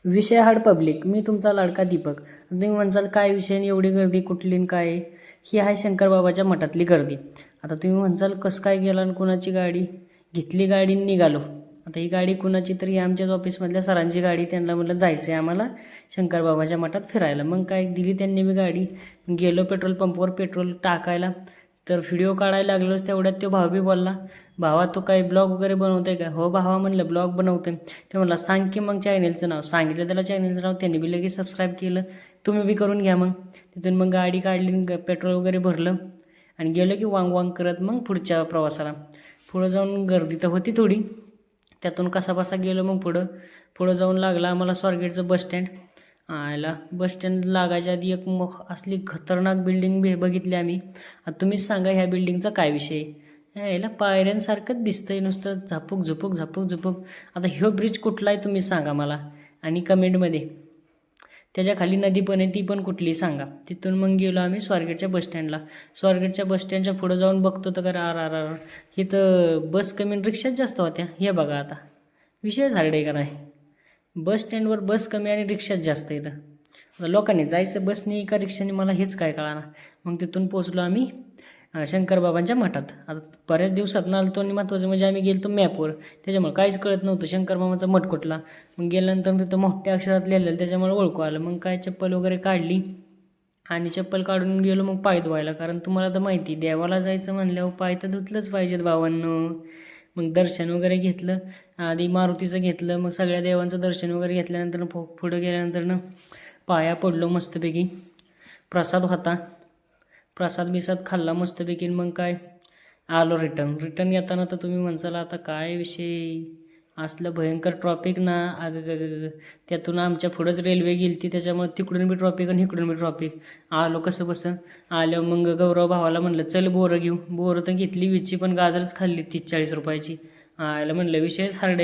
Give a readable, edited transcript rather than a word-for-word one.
विषय hard public, मी तुमचा लाडका दीपक. तुम्ही म्हणसाल काय विषय आणि एवढी गर्दी कुठली आणि काय? ही आहे शंकरबाबाच्या मठातली गर्दी. आता तुम्ही म्हणसाल कसं काय गेला आणि कुणाची गाडी घेतली, गाडी निघालो. आता ही गाडी कुणाची तरी आमच्याच ऑफिसमधल्या सरांची गाडी. त्यांना म्हटलं जायचं आहे आम्हाला शंकरबाबाच्या मठात फिरायला. मग काय दिली त्यांनी मी गाडी. गेलो पेट्रोल पंपवर पेट्रोल टाकायला, तर व्हिडिओ काढायला लागलोच तेवढ्यात तो भाऊ बी बोलला, भावा तू काही ब्लॉग वगैरे बनवतोय का? हो भावा म्हणलं ब्लॉग बनवतोय. ते म्हणला सांग की मग चॅनेलचं नाव. सांगितलं त्याला चॅनेलचं नाव, त्यांनी बी लगेच सबस्क्राईब केलं. तुम्ही बी करून घ्या. मग तिथून मग गाडी काढली, पेट्रोल वगैरे भरलं आणि गेलो की वांग वांग करत मग पुढच्या प्रवासाला. पुढं जाऊन गर्दी तर होती थोडी, त्यातून कसाबसा गेलो. मग पुढं जाऊन लागला आम्हाला स्वारगेटचं बसस्टँड. आयला बसस्टँड लागायच्या आधी एक मग असली खतरनाक बिल्डिंग बघितली आम्ही. आता तुम्हीच सांगा ह्या बिल्डिंगचा काय विषय. याला पायऱ्यांसारखंच दिसतंय, नुसतं झापूक झुपूक झापूक झुपूक. आता ह्यो ब्रिज कुठला आहे तुम्ही सांगा मला, आणि कमेंटमध्ये. त्याच्या खाली नदी पण आहे, ती पण कुठली सांगा. तिथून मग गेलो आम्ही स्वारगेटच्या बसस्टँडला. स्वारगेटच्या बसस्टँडच्या पुढं जाऊन बघतो तर का आर इथं बस कमी रिक्षाच जास्त होत्या. हे बघा आता विषय झाले का नाही. बस स्टँडवर बस कमी आणि रिक्षाच जास्त येतं. आता लोकांनी जायचं बसनी का रिक्षाने मला हेच काय कळाना. मग तिथून पोचलो आम्ही शंकरबाबांच्या मठात. आता बऱ्याच दिवसात आलतो आणि महत्त्वाचं म्हणजे आम्ही गेलो मॅपवर, त्याच्यामुळे काहीच कळत नव्हतं शंकरबाबांचा मठ कुठला. मग गेल्यानंतर तिथं मोठ्या अक्षरात लिहिलेलं, त्याच्यामुळे ओळखू आलं. मग काय चप्पल वगैरे काढली आणि चप्पल काढून गेलो मग पाय धुवायला. कारण तुम्हाला तर माहिती, देवाला जायचं म्हणल्यावर पाय तर धुतलंच पाहिजेत भावांनो. मग दर्शन वगैरे घेतलं, आधी मारुतीचं घेतलं, मग सगळ्या देवांचं दर्शन वगैरे घेतल्यानंतर पुढं गेल्यानंतर पाया पडलो मस्तपैकी. प्रसाद होता, प्रसाद बिसाद खाल्ला मस्तपैकी. मग काय आलो रिटर्न येताना. तर तुम्ही म्हणसाल आता काय विषय, असलं भयंकर ट्रॉफिक ना. अगं त्यातून आमच्या पुढंच रेल्वे गेली ती, त्याच्यामुळे तिकडून बी ट्रॉफिक आणि इकडून बी ट्रॉफिक. आलो कसं बसं. आल्यावर मग गौरव भावाला म्हणलं चल बोरं घेऊ. बोरं तर घेतली, विची पण गाजरच खाल्ली 30-40 रुपयाची. आयला म्हणलं विषयच हार्ड आहे.